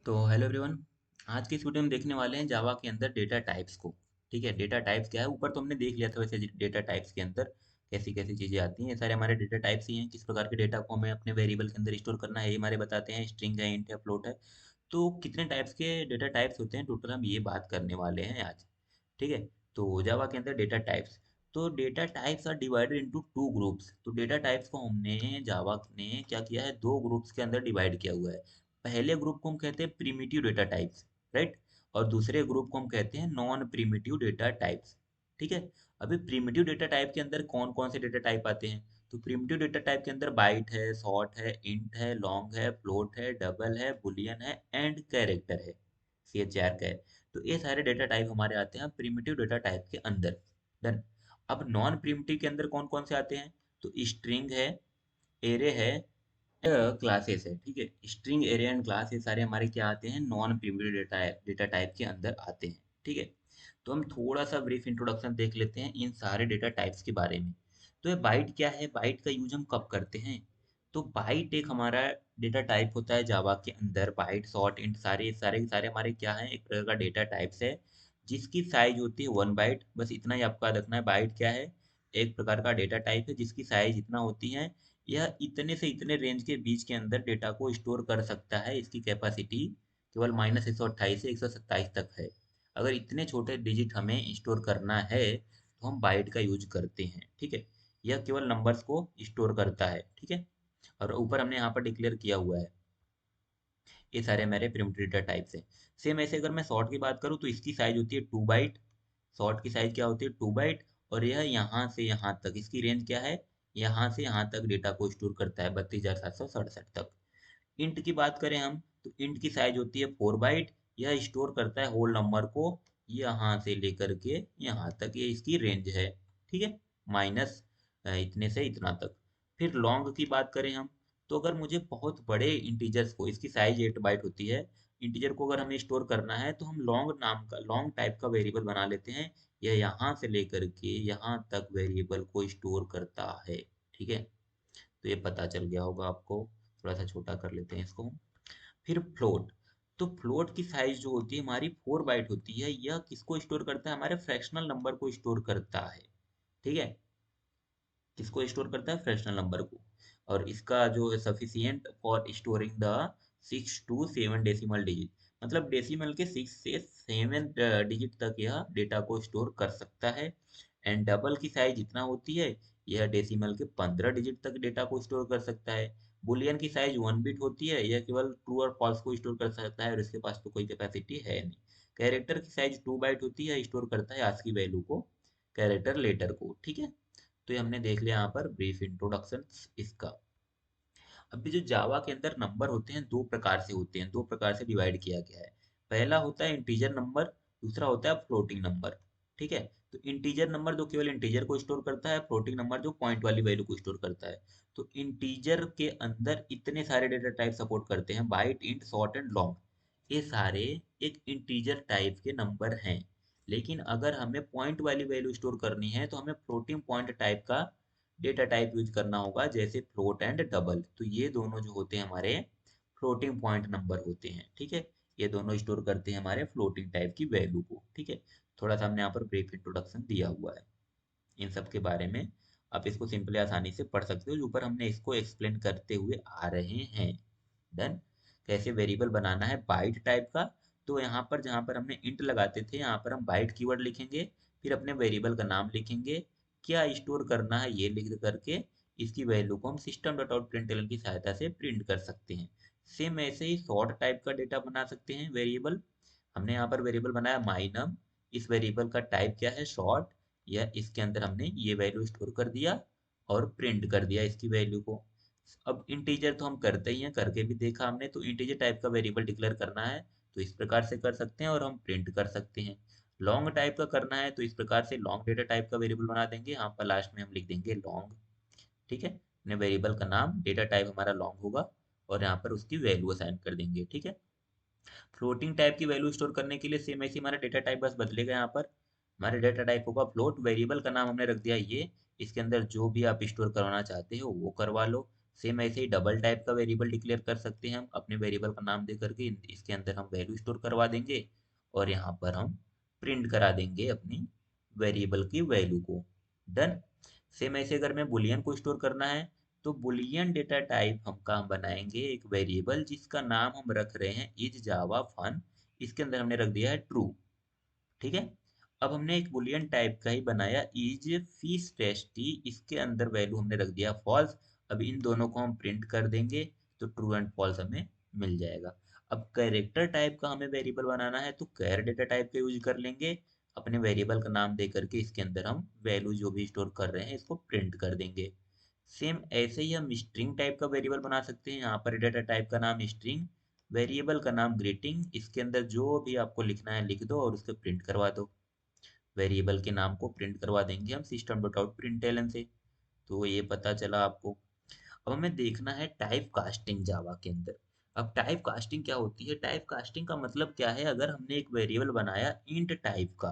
तो hello everyone. आज की इस वीडियो में देखने वाले हैं जावा के अंदर डेटा टाइप्स को। ठीक है, डेटा टाइप्स क्या है ऊपर तो हमने देख लिया था। वैसे डेटा टाइप्स के अंदर कैसी कैसी चीज़ें आती हैं, ये सारे हमारे डेटा टाइप्स ही हैं। किस प्रकार के डेटा को हमें अपने वेरिएबल के अंदर स्टोर करना है ये हमारे बताते हैं। स्ट्रिंग है, इंट है, फ्लोट है। तो कितने टाइप्स के डेटा टाइप्स होते हैं टोटल, हम ये बात करने वाले हैं आज। ठीक है, तो जावा के अंदर डेटा टाइप्स। तो data types are divided into two groups. तो डेटा टाइप्स को हमने जावा ने क्या किया है, दो ग्रुप्स के अंदर डिवाइड किया हुआ है। पहले ग्रुप को हम कहते हैं प्रिमिटिव डेटा टाइप्स, राइट। और दूसरे ग्रुप को हम कहते हैं नॉन प्रिमिटिव डेटा टाइप्स। ठीक है। अभी प्रिमिटिव डेटा टाइप के अंदर कौन कौन से डेटा टाइप आते हैं? तो प्रिमिटिव डेटा टाइप के अंदर बाइट है, शॉर्ट है, इंट है, लॉन्ग है, फ्लोट है, डबल है, बुलियन है एंड कैरेक्टर है। CHR का है। तो ये सारे डेटा टाइप हमारे आते हैं प्रिमिटिव डेटा टाइप के अंदर। डन। अब नॉन प्रिमिटिव के अंदर कौन कौन से आते हैं? तो स्ट्रिंग है, एरे है, क्लासेस है। ठीक है, स्ट्रिंग, एरे एंड क्लास ये सारे हमारे क्या आते हैं, नॉन प्रिमिटिव डेटा टाइप के अंदर आते हैं। ठीक है। तो हम थोड़ा सा ब्रीफ इंट्रोडक्शन देख लेते हैं इन सारे डेटा टाइप्स के बारे में। तो ये बाइट क्या है, बाइट का यूज हम कब करते हैं? तो बाइट एक हमारा डेटा टाइप होता है जावा के अंदर। बाइट, शॉर्ट, इंट सारे सारे सारे हमारे क्या है, एक प्रकार का डेटा टाइप्स है जिसकी साइज होती है 1 बाइट। बस इतना ही आपको याद रखना है। बाइट क्या है, एक प्रकार का डेटा टाइप है जिसकी साइज इतना होती है। यह इतने से इतने रेंज के बीच के अंदर डेटा को स्टोर कर सकता है। इसकी कैपेसिटी केवल -128 से 127 तक है। अगर इतने छोटे डिजिट हमें स्टोर करना है तो हम बाइट का यूज करते हैं। ठीक है। यह केवल नंबर्स को स्टोर करता है। ठीक है। और ऊपर हमने यहाँ पर डिक्लेयर किया हुआ है। ये सारे हमारे प्रिमिटिव डेटा टाइप्स हैं। सेम ऐसे अगर मैं शॉर्ट की बात करूँ तो इसकी साइज होती है 2 बाइट। शॉर्ट की साइज क्या होती है, 2 बाइट। और यह यहाँ से यहाँ तक, इसकी रेंज क्या है, यहाँ से यहाँ तक डेटा को स्टोर करता है 32,767 तक। इंट की बात करें हम तो इंट की साइज होती है 4 बाइट। यह स्टोर करता है होल नंबर को यहाँ से लेकर के यहाँ तक, ये इसकी रेंज है। ठीक है। माइनस इतने से इतना तक। फिर लॉन्ग की बात करें हम तो अगर मुझे बहुत बड़े इंटीजर्स को, इसकी साइज 8 बाइट होती है, इंटीजर को अगर हमें स्टोर करना है तो हम लॉन्ग नाम का, लॉन्ग टाइप का वेरिएबल बना लेते हैं। यह यहाँ से लेकर के यहाँ तक वेरिएबल को स्टोर करता है। ठीक है। तो ये पता चल गया होगा आपको। थोड़ा सा छोटा कर लेते हैं इसको। फिर फ्लोट। तो फ्लोट की साइज जो होती है हमारी 4 बाइट होती है। यह किसको स्टोर करता है, हमारे फ्रैक्शनल नंबर को स्टोर करता है। ठीक है। किसको स्टोर करता है, फ्रैक्शनल नंबर को। और इसका जो है sufficient for storing the 6 to 7 decimal digit, मतलब डेसिमल के 6 से 7 डिजिट तक यह डेटा को स्टोर कर सकता है। एंड डबल की साइज जितना होती है, यह डेसिमल के 15 डिजिट तक डेटा को स्टोर कर सकता है। बुलियन की साइज 1 बिट होती है, यह केवल ट्रू और फॉल्स को स्टोर कर सकता है और इसके पास तो कोई कैपेसिटी है नहीं। कैरेक्टर की साइज 2 बाइट होती है, स्टोर करता है आज की वैल्यू को, कैरेक्टर लेटर को। ठीक है। तो ये हमने देख लिया यहाँ पर ब्रीफ इंट्रोडक्शन इसका। अभी जो जावा के अंदर नंबर होते हैं दो प्रकार से होते हैं, दो प्रकार से डिवाइड किया गया है। पहला होता है इंटीजर नंबर, दूसरा होता है फ्लोटिंग नंबर। ठीक है। तो इंटीजर नंबर जो केवल इंटीजर को स्टोर करता है, फ्लोटिंग नंबर जो पॉइंट वाली वैल्यू को स्टोर करता है। तो इंटीजर के अंदर इतने सारे डेटा टाइप सपोर्ट करते हैं, byte, int, short and long. ये सारे एक इंटीजर टाइप के नंबर हैं। लेकिन अगर हमें पॉइंट वाली वैल्यू स्टोर करनी है तो हमें फ्लोटिंग पॉइंट टाइप का डेटा टाइप यूज करना होगा, जैसे फ्लोट एंड डबल। तो ये दोनों जो होते हैं हमारे फ्लोटिंग पॉइंट नंबर होते हैं। ठीक है। ये दोनों स्टोर करते हैं हमारे फ्लोटिंग टाइप की वैल्यू को। ठीक है। थोड़ा सा हमने यहाँ पर ब्रीफ इंट्रोडक्शन दिया हुआ है इन सब के बारे में। आप इसको सिंपली आसानी से पढ़ सकते हो, जो ऊपर हमने इसको एक्सप्लेन करते हुए आ रहे हैं। डन। कैसे वेरिएबल बनाना है बाइट टाइप का। तो यहाँ पर जहाँ पर हमने इंट लगाते थे, यहाँ पर हम बाइट कीवर्ड लिखेंगे, फिर अपने वेरिएबल का नाम लिखेंगे, क्या स्टोर करना है ये लिख करके इसकी वैल्यू को हम सिस्टम डॉट आउट प्रिंटलन की सहायता से प्रिंट कर सकते हैं। सेम ऐसे ही शॉर्ट टाइप का डेटा बना सकते हैं वेरिएबल। हमने यहाँ पर वेरिएबल बनाया माइनम। इस वेरिएबल का टाइप क्या है, शॉर्ट। या इसके अंदर हमने ये वैल्यू स्टोर कर दिया और प्रिंट कर दिया इसकी वैल्यू को। अब इंटीजर तो हम करते ही हैं, करके भी देखा हमने। तो इंटीजर टाइप का वेरिएबल डिक्लेयर करना है तो इस प्रकार से कर सकते हैं और हम प्रिंट कर सकते हैं। लॉन्ग टाइप का करना है तो इस प्रकार से लॉन्ग डेटा टाइप का वेरिएबल बना देंगे, यहाँ पर लास्ट में हम लिख देंगे लॉन्ग। ठीक है। अपने वेरिएबल का नाम, डेटा टाइप हमारा लॉन्ग होगा और यहाँ पर उसकी वैल्यू असाइन कर देंगे। ठीक है। फ्लोटिंग टाइप की वैल्यू स्टोर करने के लिए सेम ऐसे हमारा डेटा टाइप बस बदलेगा। यहाँ पर हमारे डेटा टाइप होगा फ्लोट। वेरिएबल का नाम हमने रख दिया ये, इसके अंदर जो भी आप स्टोर करवाना चाहते हो वो करवा लो। सेम ऐसे ही डबल टाइप का वेरिएबल डिक्लेयर कर सकते हैं हम अपने वेरिएबल का नाम दे करके, इसके अंदर हम वैल्यू स्टोर करवा देंगे और यहाँ पर हम प्रिंट करा देंगे अपनी वेरिएबल की वैल्यू को। डन। सेम ऐसे अगर मैं बुलियन को स्टोर करना है तो बुलियन डेटा टाइप हम बनाएंगे एक वेरिएबल जिसका नाम हम रख रहे हैं इज जावा फन। इसके अंदर हमने रख दिया है ट्रू। ठीक है। अब हमने एक बुलियन टाइप का ही बनाया इज फीस टेस्टी, इसके अंदर वैल्यू हमने रख दिया फॉल्स। अब इन दोनों को हम प्रिंट कर देंगे तो ट्रू एंड फॉल्स हमें मिल जाएगा। अब कैरेक्टर टाइप का हमें वेरिएबल बनाना है तो कैर डेटा टाइप का यूज कर लेंगे, अपने वेरिएबल का नाम दे करके इसके अंदर हम वैल्यू जो भी स्टोर कर रहे हैं इसको प्रिंट कर देंगे। सेम ऐसे ही हम स्ट्रिंग टाइप का वेरिएबल बना सकते हैं, यहाँ पर डेटा टाइप का नाम स्ट्रिंग, वेरिएबल का नाम ग्रीटिंग, इसके अंदर जो भी आपको लिखना है लिख दो और उसको प्रिंट करवा दो। वेरिएबल के नाम को प्रिंट करवा देंगे हम सिस्टम डॉट आउट प्रिंटलन से। तो ये पता चला आपको। अब हमें देखना है टाइप कास्टिंग जावा के अंदर। अब टाइप कास्टिंग क्या होती है? टाइप कास्टिंग का मतलब क्या है? अगर हमने एक वेरिएबल बनाया इंट टाइप का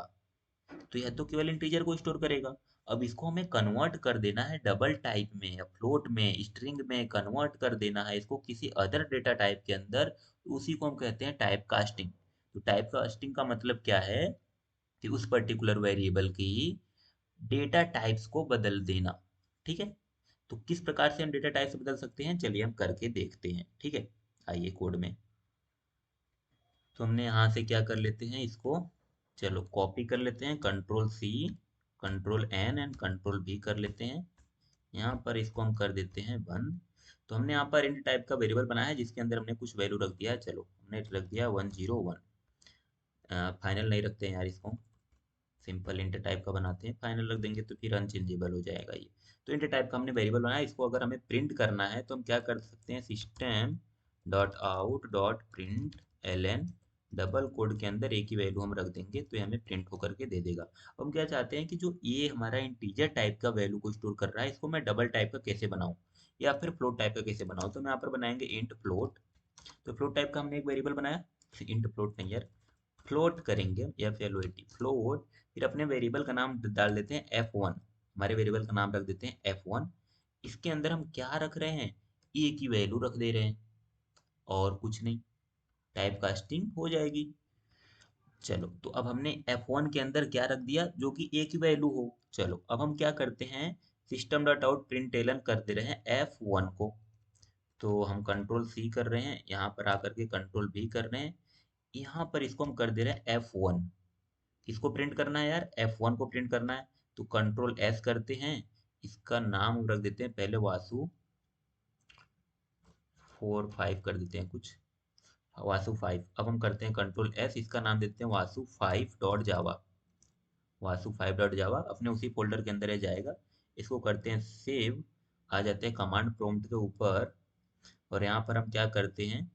तो यह तो केवल इंटीजर को स्टोर करेगा। अब इसको हमें कन्वर्ट कर देना है डबल टाइप में या फ्लोट में, स्ट्रिंग में कन्वर्ट कर देना है इसको किसी अदर डेटा टाइप के अंदर, तो उसी को हम कहते हैं टाइप कास्टिंग। तो टाइप कास्टिंग का मतलब क्या है कि उस पर्टिकुलर वेरिएबल की डेटा टाइप्स को बदल देना। ठीक है। तो किस प्रकार से हम डेटा टाइप्स बदल सकते हैं, चलिए हम करके देखते हैं। ठीक है, आइए कोड में। तो हमने यहाँ से क्या कर लेते हैं इसको, चलो कॉपी कर लेते हैं, control C, control N and control भी कर लेते हैं। यहाँ पर इसको हम कर देते हैं बंद। तो हमने यहाँ पर इंट टाइप का वेरिएबल बनाया है जिसके अंदर हमने कुछ वैल्यू रख दिया है। चलो हमने रख दिया 101। फाइनल नहीं रखते हैं यार इसको, सिंपल इंट टाइप का बनाते हैं, फाइनल रख देंगे तो फिर अनचेंजेबल हो जाएगा ये। तो इंट टाइप का हमने वेरिएबल बनाया, इसको अगर हमें प्रिंट करना है तो हम क्या कर सकते हैं, system dot out dot print L double quote के अंदर एक ही वैल्यू हम रख देंगे तो ये हमें प्रिंट होकर के दे देगा। अब हम क्या चाहते हैं कि जो ये हमारा इंटीजर टाइप का वैल्यू को स्टोर कर रहा है इसको मैं डबल टाइप का कैसे बनाऊं या फिर फ्लोट टाइप का कैसे बनाऊं। तो मैं यहाँ पर बनाएंगे इंट फ्लोट। तो फ्लोट टाइप का हमने एक वेरिएबल बनाया, इंट फ्लोट नहीं यार, फ्लोट करेंगे FLOAT फ्लोट। फिर अपने वेरिएबल का नाम डाल देते हैं F1, हमारे वेरिएबल का नाम रख देते हैं F1। इसके अंदर हम क्या रख रहे हैं, ए की वैल्यू रख दे रहे हैं और कुछ नहीं, टाइप कास्टिंग हो जाएगी। चलो तो अब हमने F1 के अंदर क्या रख दिया जो कि ए की वैल्यू हो। चलो अब हम क्या करते हैं, सिस्टम डॉट आउट प्रिंटलन कर दे रहे हैं F1 को। तो हम कंट्रोल सी कर रहे हैं, यहाँ पर आकर के कंट्रोल भी कर रहे हैं, यहाँ पर इसको हम कर दे रहे हैं F1। किसको प्रिंट करना है यार, F1 को प्रिंट करना है। तो कंट्रोल एस करते हैं, इसका नाम हम रख देते हैं पहले वासु 45 कर देते हैं कुछ, वासु 5। अब हम करते हैं कंट्रोल एस, इसका नाम देते हैं वासु 5 डॉट जावा, वासु 5 डॉट जावा अपने उसी फोल्डर के अंदर है जाएगा। इसको करते हैं सेव, आ जाते हैं कमांड प्रॉम्प्ट के ऊपर और यहाँ पर हम क्या करते हैं,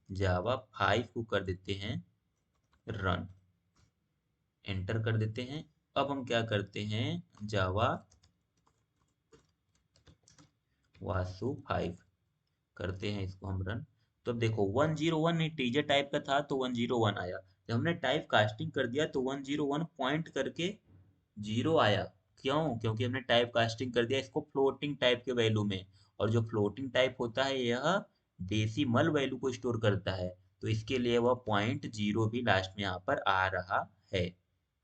जावा 5 को कर देते हैं रन, एंटर कर देते हैं। अब हम क्या करते हैं, जावा वासु 5 करते हैं, इसको हम रन। तो अब देखो 101 इंटीजर टाइप का था तो 101 आया, जब हमने टाइप कास्टिंग कर दिया तो 101 पॉइंट करके जीरो आया। क्यों? क्योंकि हमने टाइप कास्टिंग कर दिया इसको फ्लोटिंग टाइप के वैल्यू में, और जो फ्लोटिंग टाइप होता है यह डेसिमल वैल्यू को स्टोर करता है, तो इसके लिए वह पॉइंट जीरो भी लास्ट में यहाँ पर आ रहा है।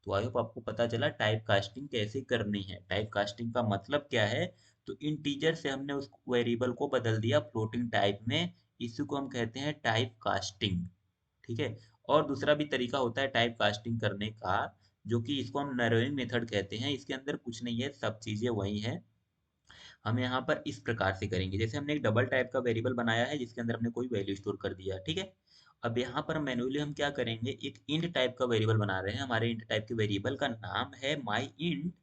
तो आई होप आपको पता चला टाइप कास्टिंग कैसे करनी है। टाइप कास्टिंग का मतलब क्या है, तो इंटीजर से हमने उस वेरिएबल को बदल दिया फ्लोटिंग टाइप में, इसी को हम कहते हैं टाइप कास्टिंग। ठीक है। और दूसरा भी तरीका होता है टाइप कास्टिंग करने का, जो कि इसको हम नैरोइंग मेथड कहते हैं, इसके अंदर कुछ नहीं है, सब चीजें वही हैं। हम यहाँ पर इस प्रकार से करेंगे, जैसे हमने एक डबल टाइप का वेरिएबल बनाया है जिसके अंदर हमने कोई वैल्यू स्टोर कर दिया, ठीक है। अब यहाँ पर मैन्युअली हम क्या करेंगे, एक इंट टाइप का वेरिएबल बना रहे हैं, हमारे इंट टाइप के वेरिएबल का नाम है माई इंट,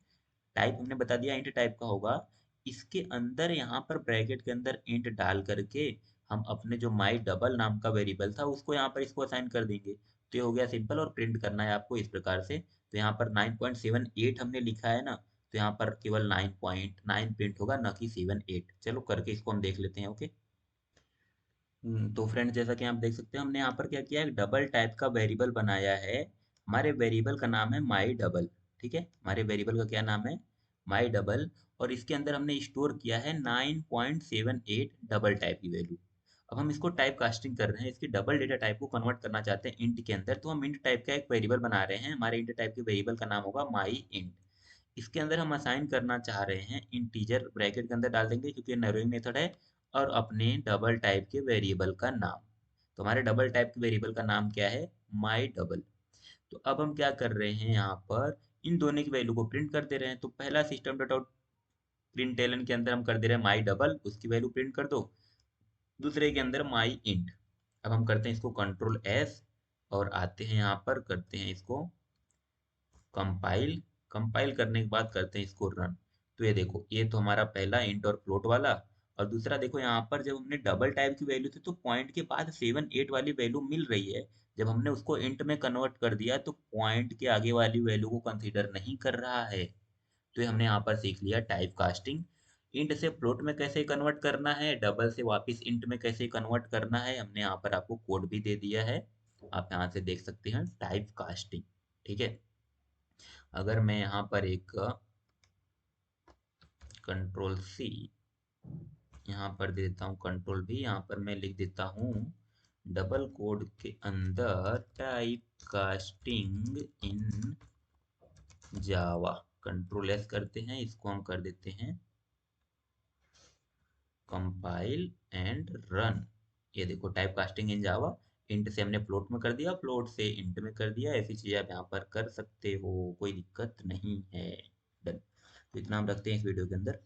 टाइप हमने बता दिया इंट टाइप का होगा। इसके अंदर यहाँ पर ब्रैकेट के अंदर इंट डाल करके हम अपने जो माई डबल नाम का वेरिएबल था उसको यहाँ पर इसको असाइन कर देंगे। तो ये हो गया सिंपल, और प्रिंट करना है आपको इस प्रकार से। तो यहाँ पर 9.78 हमने लिखा है ना, तो यहाँ पर केवल 9.9 प्रिंट होगा, न कि 78। चलो करके इसको हम देख लेते हैं। ओके। तो फ्रेंड जैसा कि आप देख सकते हैं हमने यहाँ पर क्या किया, एक डबल टाइप का वेरिएबल बनाया है। हमारे वेरिएबल का नाम है माई डबल। ठीक है, हमारे वेरिएबल का क्या नाम है, माई डबल। और इसके अंदर हमने स्टोर किया है 9.78 डबल टाइप की वैल्यू। अब हम इसको टाइप कास्टिंग कर रहे हैं, इसकी डबल डेटा टाइप को कन्वर्ट करना चाहते हैं इंट के अंदर, तो हम इंट टाइप का एक वेरिएबल बना रहे हैं। हमारे इंट टाइप के वेरिएबल का नाम होगा माई इंट। इसके अंदर हम असाइन करना चाह रहे हैं इंटीजर, ब्रैकेट के अंदर डाल देंगे क्योंकि नैरोइंग मेथड है, और अपने डबल टाइप के वेरिएबल का नाम। तो हमारे डबल टाइप के वेरिएबल का नाम क्या है, माई डबल। तो अब हम क्या कर रहे हैं, यहाँ पर इन दोनों की वैल्यू को प्रिंट कर दे रहे हैं। तो पहला system dot out println के अंदर हम कर दे रहे हैं माई डबल, उसकी वैल्यू प्रिंट कर दो। दूसरे के अंदर माई इंट। अब हम करते हैं इसको कंट्रोल एस, और आते हैं यहाँ पर करते हैं इसको कंपाइल। कंपाइल करने के बाद करते हैं इसको रन। तो ये देखो, ये तो हमारा पहला इंट और फ्लोट वाला। और दूसरा देखो, यहाँ पर जब हमने डबल टाइप की वैल्यू थी तो पॉइंट के बाद 7 8 वाली वैल्यू मिल रही है। जब हमने उसको इंट में कन्वर्ट कर दिया तो पॉइंट के आगे वाली वैल्यू को कंसीडर नहीं कर रहा है। तो ये हमने यहाँ पर सीख लिया टाइप कास्टिंग। इंट से फ्लोट में कैसे कन्वर्ट करना है, डबल से वापस इंट में कैसे कन्वर्ट करना है, हमने यहाँ पर आपको कोड भी दे दिया है। आप यहाँ से देख सकते हैं टाइप कास्टिंग। ठीक है। अगर मैं यहाँ पर एक कंट्रोल सी यहाँ पर दे देता हूँ, कंट्रोल भी यहाँ पर मैं लिख देता हूँ डबल कोड के अंदर टाइप कास्टिंग इन जावा। कंट्रोल एस करते हैं, इसको हम कर देते हैं कंपाइल एंड रन। ये देखो टाइप कास्टिंग इन जावा। इंट से हमने फ्लोट में कर दिया, फ्लोट से इंट में कर दिया। ऐसी चीज़ आप यहाँ पर कर सकते हो, कोई दिक्कत नहीं है। डन। तो इतना हम रखते हैं इस वीडियो के अंदर।